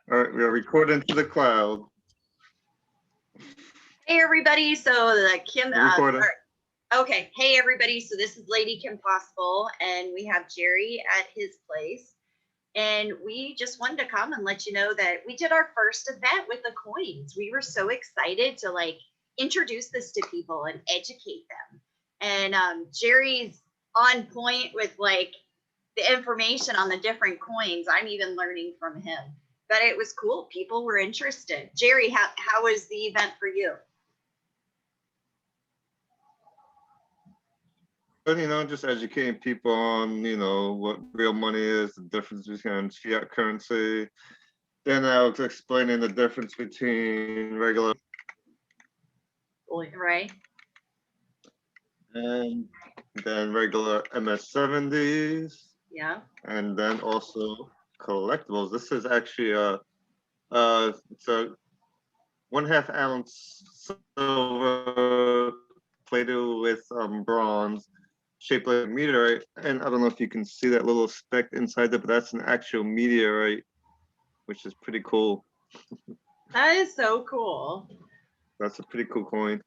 All right, we are recording to the cloud. Hey everybody, so the Kim. Recording. Okay, hey everybody, so this is Lady Kim Possible, and we have Jerry at his place, and we just wanted to come and let you know that we did our first event with the coins. We were so excited to like introduce this to people and educate them, and Jerry's on point with like the information on the different coins. I'm even learning from him, but it was cool. People were interested. Jerry, how was the event for you? But, just educating people on, what real money is, the difference between fiat currency. Then I was explaining the difference between regular. Right. And then regular MS-70s. Yeah. And then also collectibles. This is actually it's a 1/2 ounce silver plated with bronze, shaped like a meteorite. And I don't know if you can see that little speck inside it, but that's an actual meteorite, which is pretty cool. That is so cool. That's a pretty cool coin.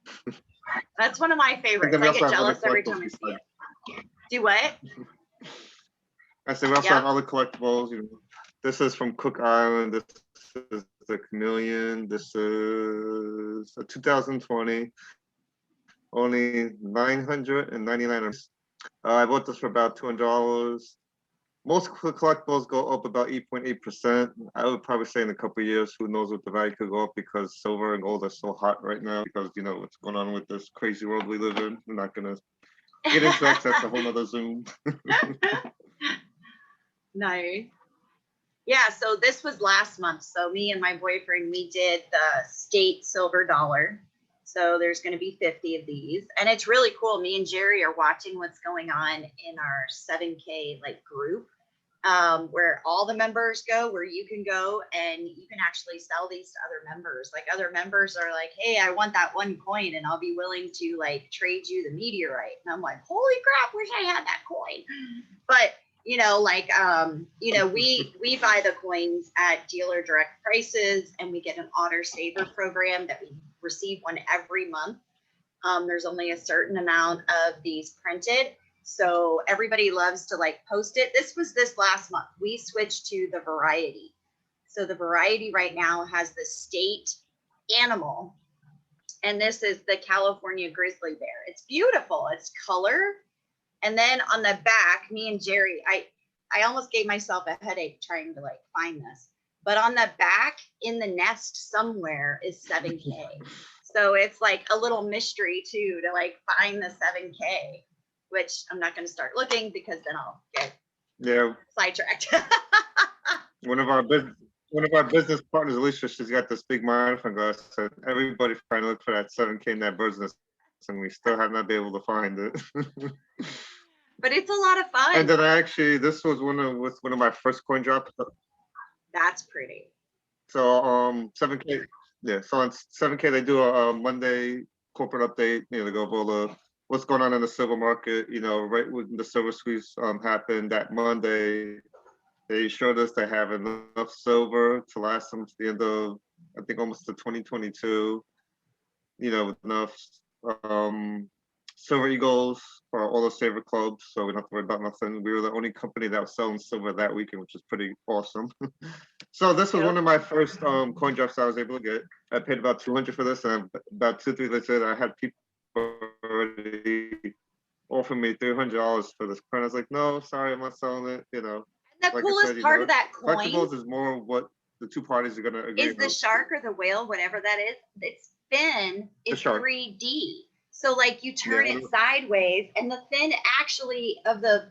That's one of my favorites. I get jealous every time I see it. Do what? I said we also have other collectibles. This is from Cook Island. This is the Chameleon. This is a 2020. Only 999. I bought this for about $200. Most collectibles go up about 8.8%. I would probably say in a couple of years, who knows what the value could go up, because silver and gold are so hot right now because what's going on with this crazy world we live in. We're not gonna get into that. That's a whole nother Zoom. Nice. Yeah, so this was last month. So me and my boyfriend, we did the state silver dollar. So there's going to be 50 of these, and it's really cool. Me and Jerry are watching what's going on in our 7K like group, where all the members go, where you can go and you can actually sell these to other members. Like other members are like, hey, I want that one coin and I'll be willing to like trade you the meteorite. And I'm like, holy crap, wish I had that coin. But we buy the coins at dealer direct prices, and we get an Otter Saver program that we receive one every month. There's only a certain amount of these printed, so everybody loves to like post it. This was this last month. We switched to the variety. So the variety right now has the state animal, and this is the California grizzly bear. It's beautiful. It's color. And then on the back, me and Jerry, I almost gave myself a headache trying to like find this. But on the back in the nest somewhere is 7K. So it's like a little mystery too to like find the 7K, which I'm not going to start looking because then I'll get sidetracked. One of our business partners, Alicia, she's got this big magnifying glass. So everybody's trying to look for that 7K in that bird's nest, and we still have not been able to find it. But it's a lot of fun. And then this was one of my first coin drops. That's pretty. So 7K, yeah. So on 7K they do a Monday corporate update. They go over what's going on in the silver market. Right when the silver squeeze happened that Monday, they showed us they have enough silver to last them to the end of, I think, almost to 2022. With enough silver eagles for all the saver clubs, so we don't have to worry about nothing. We were the only company that was selling silver that weekend, which is pretty awesome. So this was one of my first coin drops I was able to get. I paid about $200 for this, and about 2-3 days later, I had people already offer me $300 for this coin. I was like, no, sorry, I'm not selling it. And the like coolest part of that coin, collectibles is more what the two parties are gonna agree. Is the shark or the whale, whatever that is, its fin is 3D. So like you turn it sideways, and the fin actually of the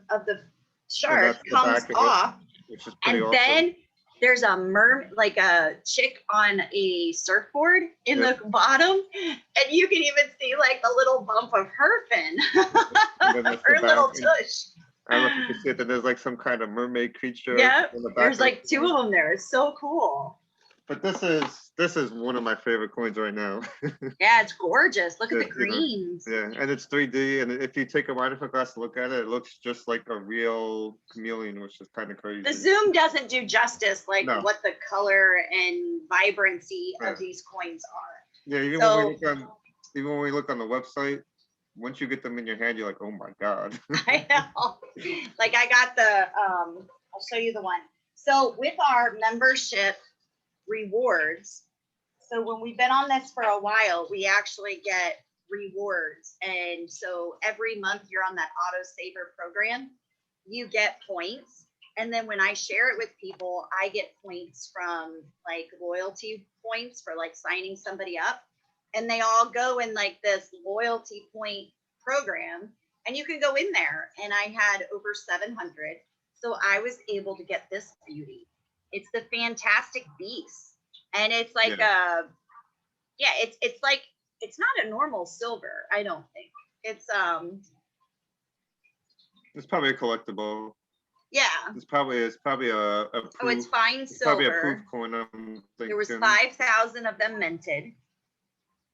shark comes off, which is pretty awesome. Then there's a like a chick on a surfboard in the bottom, and you can even see like the little bump of her fin, her little tush. I don't know if you can see it, that there's like some kind of mermaid creature. Yeah, there's like 2 of them there. It's so cool. But this is one of my favorite coins right now. Yeah, it's gorgeous. Look at the You know, greens. yeah, and it's 3D, and if you take a magnifying glass to look at it, it looks just like a real chameleon, which is kind of crazy. The zoom doesn't do justice like No. what the color and vibrancy Yeah. of these coins are. Yeah, even So- when we look on the website, once you get them in your hand, you're like, oh my God. I know. Like I got the, I'll show you the one. So with our membership rewards, so when we've been on this for a while, we actually get rewards. And so every month you're on that auto saver program, you get points. And then when I share it with people, I get points from like loyalty points for like signing somebody up. And they all go in like this loyalty point program. And you can go in there. And I had over 700. So I was able to get this beauty. It's the Fantastic Beast. And it's like it's like, it's not a normal silver, I don't think. It's It's probably a collectible. yeah. It's probably a proof. Oh, it's fine It's probably a proof silver. coin. I'm thinking. There was 5,000 of them minted.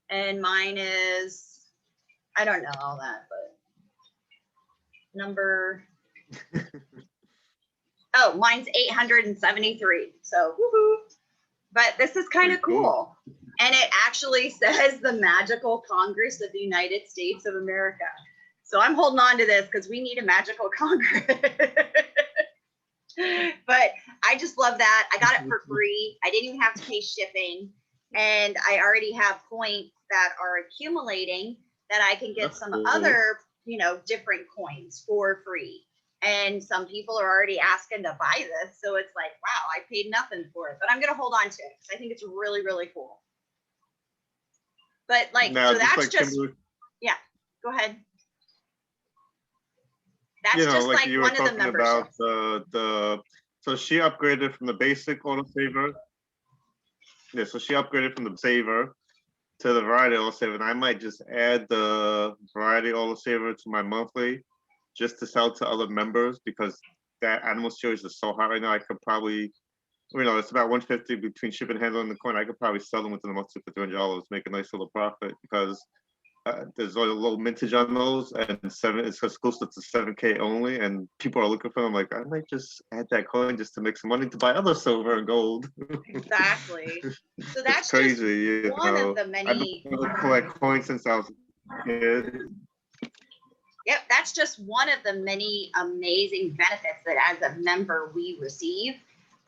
And mine is, I don't know all that, but number oh, mine's 873. So woohoo. But this is kind of cool. And it actually says the Magical Congress of the United States of America. So I'm holding on to this because we need a magical Congress. But I just love that. I got it for free. I didn't even have to pay shipping. And I already have points that are accumulating that I can get That's some cool. other, different coins for free. And some people are already asking to buy this. So it's like, wow, I paid nothing for it. But I'm going to hold on to it because I think it's really, really cool. But like, Now, so that's just, Kimberly, go ahead. That's you know, just like you were one of the talking about memberships. so she upgraded from the basic autosaver. Yeah, so she upgraded from the saver to the variety autosaver, and I might just add the variety autosaver to my monthly just to sell to other members because that animal series is so hot right now. I could probably, it's about 150 between shipping and handling the coin. I could probably sell them within a month for $300, make a nice little profit because there's a little mintage on those, and it's exclusive to 7K only, and people are looking for them. Like, I might just add that coin just to make some money to buy other silver and gold. Exactly. So that's crazy. just one of the many. I've been able to collect coins since I was a kid. Yep, that's just one of the many amazing benefits that as a member we receive.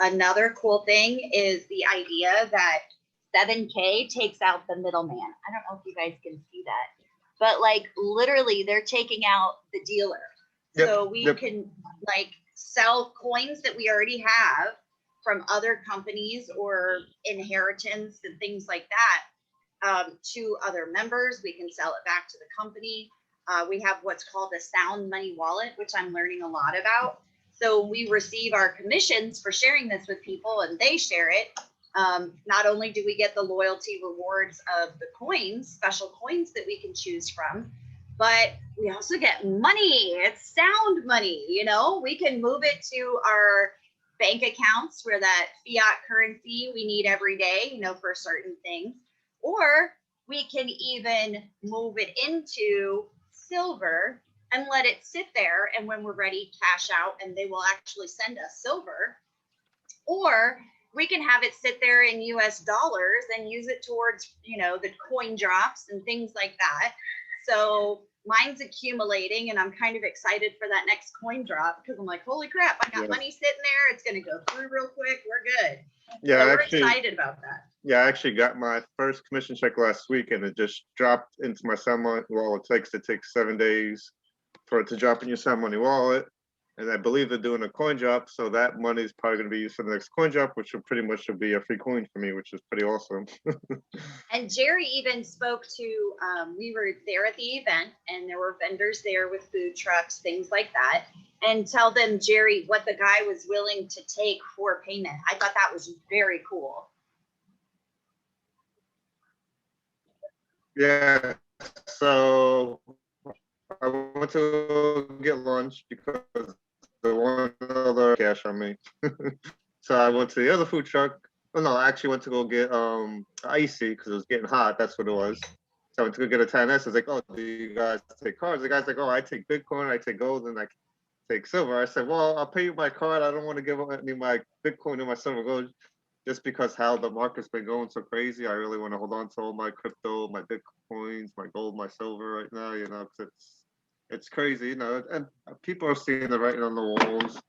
Another cool thing is the idea that 7K takes out the middleman. I don't know if you guys can see that, but like literally they're taking out the dealer. Yep, So we can like sell coins that we already have from other companies or inheritance and things like that to other members. We can sell it back to the company. We have what's called a sound money wallet, which I'm learning a lot about. So we receive our commissions for sharing this with people and they share it. Not only do we get the loyalty rewards of the coins, special coins that we can choose from, but we also get money. It's sound money, we can move it to our bank accounts where that fiat currency we need every day, for certain things, or we can even move it into silver and let it sit there. And when we're ready, cash out and they will actually send us silver. Or we can have it sit there in US dollars and use it towards, the coin drops and things like that. So mine's accumulating and I'm kind of excited for that next coin drop because I'm like, holy crap, I got money sitting there. It's going to go through real quick. We're good. Yeah, so we're excited about that. Yeah, I actually got my first commission check last week and it just dropped into my Sound Money wallet. It takes 7 days for it to drop in your Sound Money wallet. And I believe they're doing a coin drop, so that money is probably going to be used for the next coin drop, which will pretty much be a free coin for me, which is pretty awesome. And Jerry even spoke to, we were there at the event and there were vendors there with food trucks, things like that. And tell them, Jerry, what the guy was willing to take for payment. I thought that was very cool. Yeah, so I went to get lunch because the one other cash on me. So I went to the other food truck Oh no, I actually went to go get icy because it was getting hot. That's what it was. So I went to go get a 10S. I was like, oh, do you guys take cards? The guy's like, oh, I take Bitcoin, I take gold, and I take silver. I said, well, I'll pay you my card. I don't want to give up any of my Bitcoin or my silver gold just because how the market's been going so crazy. I really want to hold on to all my crypto, my Bitcoins, my gold, my silver right now, you know, because it's crazy, you know, and people are seeing the writing on the walls.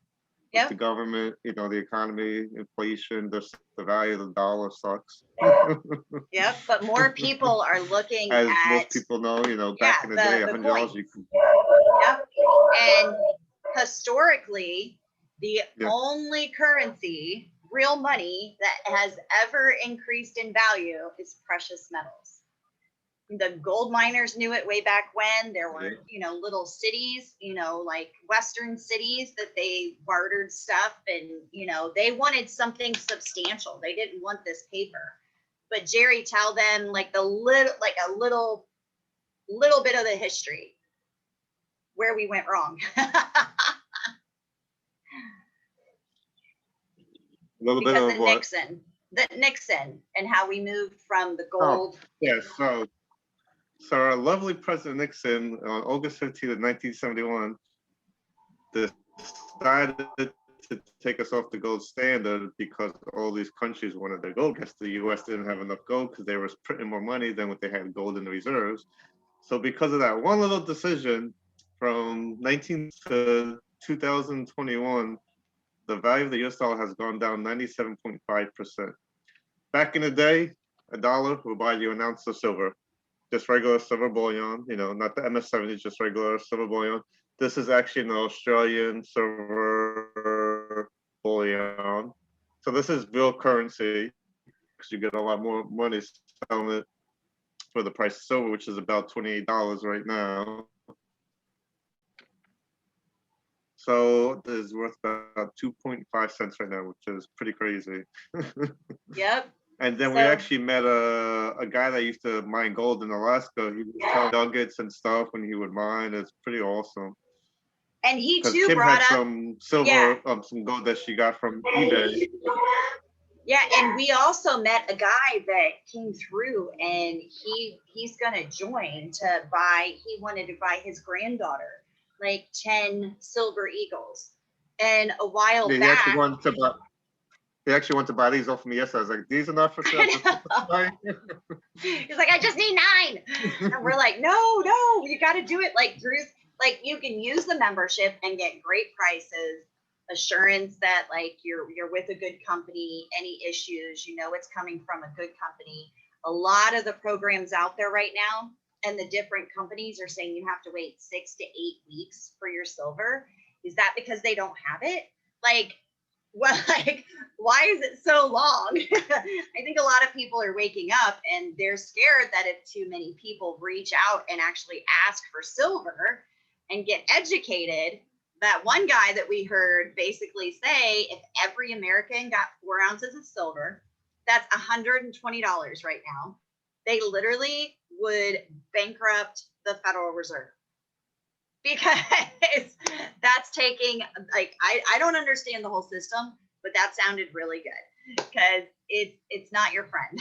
With the Yep. government, you know, the economy, inflation, the value of the dollar sucks. Yep. But more people are looking As most at, people know, you know, yeah, back in the day, the $100 coins. you could, Yep. And historically, the yeah, only currency, real money, that has ever increased in value is precious metals. The gold miners knew it way back when. There yeah. were, little cities, like Western cities that they bartered stuff, and, they wanted something substantial. They didn't want this paper. But Jerry, tell them like a little bit of the history where we went wrong. A little bit Because of of what? Nixon and how we moved from the Oh, gold. yeah. So our lovely President Nixon on August 15th of 1971 decided to take us off the gold standard because all these countries wanted their gold. Because the U.S. didn't have enough gold because they were printing more money than what they had gold in the reserves. So because of that one little decision from 19 to 2021, the value of the US dollar has gone down 97.5%. Back in the day, a dollar would buy you an ounce of silver, just regular silver bullion, you know, not the MS-70, just regular silver bullion. This is actually an Australian silver bullion. So this is real currency because you get a lot more money selling it for the price of silver, which is about $28 right now. So it is worth about 2.5 cents right now, which is pretty crazy. Yep. And then we actually met a guy that used to mine gold in Alaska. He was selling nuggets and stuff when he would mine. It's pretty awesome. And he Because too Kim brought had up, some silver, some gold that she got from eBay. yeah, and we also met a guy that came through, and he's gonna join to buy. He wanted to buy his granddaughter like 10 silver eagles. And a while Yeah, he actually back, wanted to buy. He actually wanted to buy these off of me yesterday. I was like, "These are not for sale." he's like, I just need 9, and we're like, no, you got to do it like through, like you can use the membership and get great prices, assurance that like you're with a good company. Any issues, it's coming from a good company. A lot of the programs out there right now, and the different companies are saying you have to wait 6 to 8 weeks for your silver. Is that because they don't have it? Like, well, like, why is it so long? I think a lot of people are waking up and they're scared that if too many people reach out and actually ask for silver and get educated. That one guy that we heard basically say, if every American got 4 ounces of silver, that's $120 right now. They literally would bankrupt the Federal Reserve, because that's taking, like, I don't understand the whole system, but that sounded really good because it's not your friend.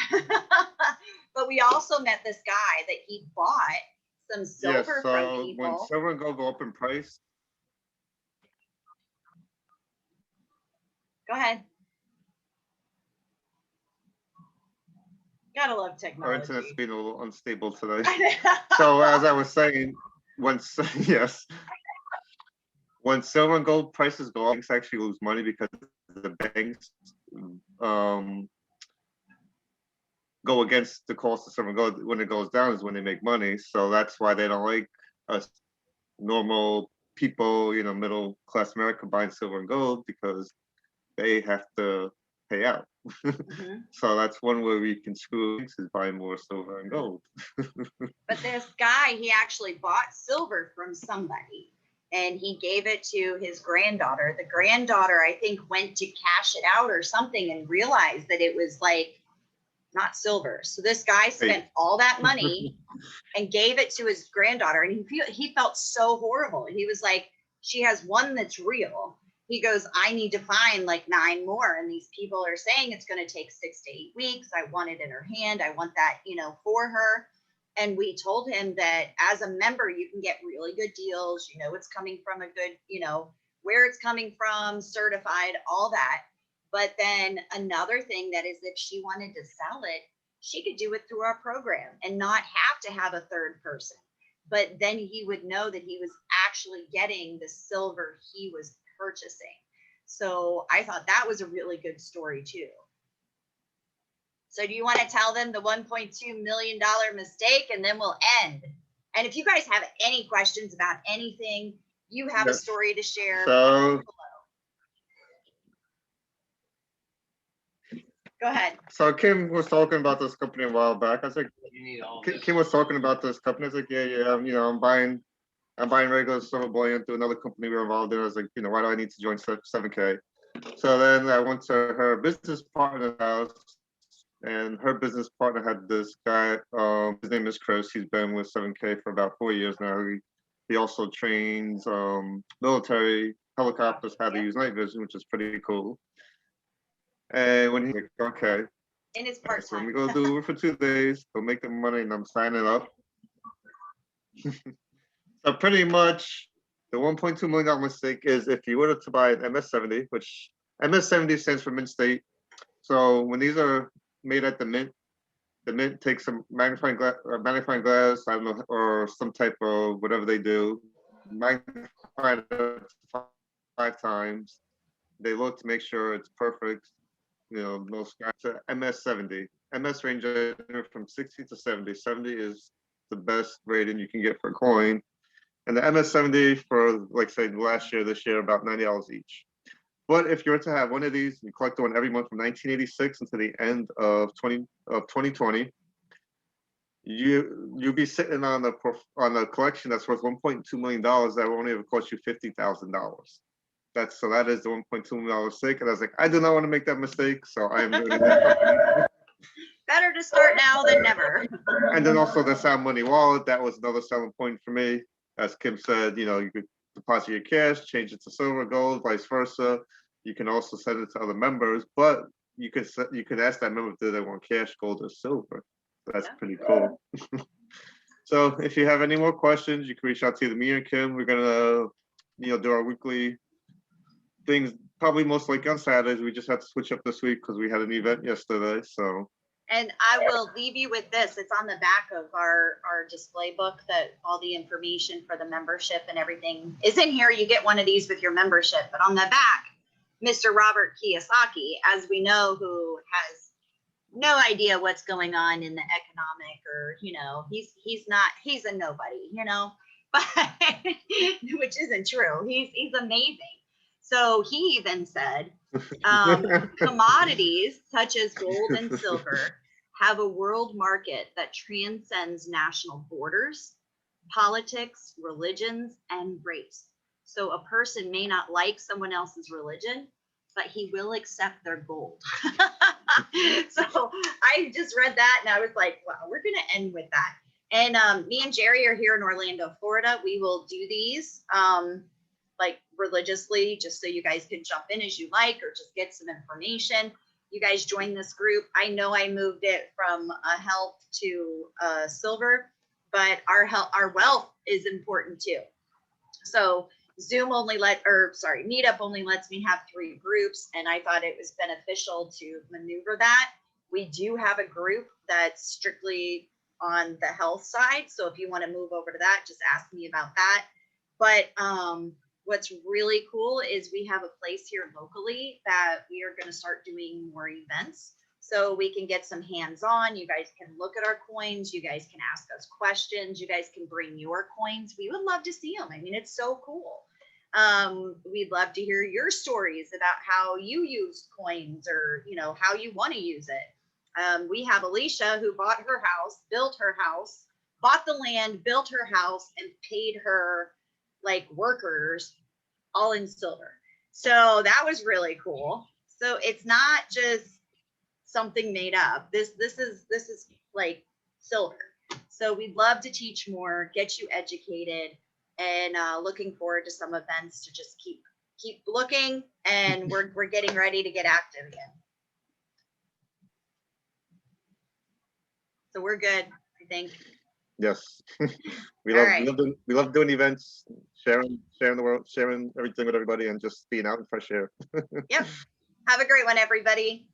But we also met this guy that he bought some silver from So when people. silver and gold go up in price, Go ahead. Gotta love our technology. internet's been a little unstable today. So as I was saying, yes, when silver and gold prices go up, banks actually lose money because the banks go against the cost of silver and gold. When it goes down is when they make money. So that's why they don't like us normal people, you know, middle class America buying silver and gold, because they have to pay out. Mm-hmm. So that's one way we can screw is buying more silver and gold. But this guy, he actually bought silver from somebody and he gave it to his granddaughter. The granddaughter, I think, went to cash it out or something and realized that it was like not silver. So this guy spent all that money and gave it to his granddaughter, and he felt so horrible. He was like, she has one that's real he goes, I need to find like 9 more. And these people are saying it's going to take 6 to 8 weeks. I want it in her hand. I want that, for her. And we told him that as a member, you can get really good deals. It's coming from a good, where it's coming from, certified, all that. But then another thing that is, if she wanted to sell it, she could do it through our program and not have to have a third person. But then he would know that he was actually getting the silver he was purchasing. So I thought that was a really good story too. So do you want to tell them the $1.2 million mistake, and then we'll end? And if you guys have any questions about anything, you have a story to share. So, go ahead. So Kim was talking about this company a while back. I was like, Kim was talking about this company. I was like, yeah, I'm buying regular silver bullion through another company we're involved in. I was like, why do I need to join 7K? So then I went to her business partner's house, and her business partner had this guy. His name is Chris. He's been with 7K for about 4 years now. He also trains military helicopters how to use night vision, which is pretty cool. And when he's like, okay, in his part so time, we go do it for 2 days. Go make the money, and I'm signing up. So pretty much, the $1.2 million mistake is if you were to buy an MS-70, which MS-70 stands for Mint State. So when these are made at the mint takes some magnifying glass, I don't know, or some type of whatever they do, magnify it 5 times. They look to make sure it's perfect. No scratch. MS-70. MS range from 60 to 70. 70 is the best rating you can get for a coin. And the MS-70 for, like, say, last year, this year, about $90 each. But if you were to have one of these, you collect one every month from 1986 until the end of 2020, you'll be sitting on a collection that's worth $1.2 million that will only ever cost you $50,000. That is the $1.2 million mistake. And I was like, I do not want to make that mistake, so I am doing that. Better to start now than never. And then also the Sound Money wallet, that was another selling point for me. As Kim said, you could deposit your cash, change it to silver, gold, vice versa. You can also send it to other members, but you could ask that member if they want cash, gold, or silver. That's pretty cool. So if you have any more questions, you can reach out to either me or Kim. We're gonna, do our weekly things, probably most likely on Saturdays. We just had to switch up this week because we had an event yesterday. So. And I will leave you with this. It's on the back of our display book, that all the information for the membership and everything is in here. You get one of these with your membership. But on the back, Mr. Robert Kiyosaki, as we know, who has no idea what's going on in the economic, or, he's a nobody, but which isn't true. He's amazing. So he even said, commodities such as gold and silver have a world market that transcends national borders, politics, religions, and race. So a person may not like someone else's religion, but he will accept their gold. So I just read that and I was like, wow, we're going to end with that. And me and Jerry are here in Orlando, Florida. We will do these like religiously, just so you guys can jump in as you like, or just get some information. You guys join this group. I know I moved it from a health to silver, but our wealth is important too. So Meetup only lets me have 3 groups, and I thought it was beneficial to maneuver that. We do have a group that's strictly on the health side. So if you want to move over to that, just ask me about that. But what's really cool is we have a place here locally that we are going to start doing more events, so we can get some hands-on. You guys can look at our coins. You guys can ask us questions. You guys can bring your coins. We would love to see them. I mean, it's so cool. We'd love to hear your stories about how you use coins, or, how you want to use it. We have Alicia, who bought her house, built her house, bought the land, built her house, and paid her workers all in silver. So that was really cool. So it's not just something made up. This is like silver. So we'd love to teach more, get you educated, and looking forward to some events to just keep keep looking, and we're getting ready to get active again. So we're good, I think. Yes. we All love right. we love doing events, sharing the world, sharing everything with everybody, and just being out in fresh air. Yep. Have a great one, everybody.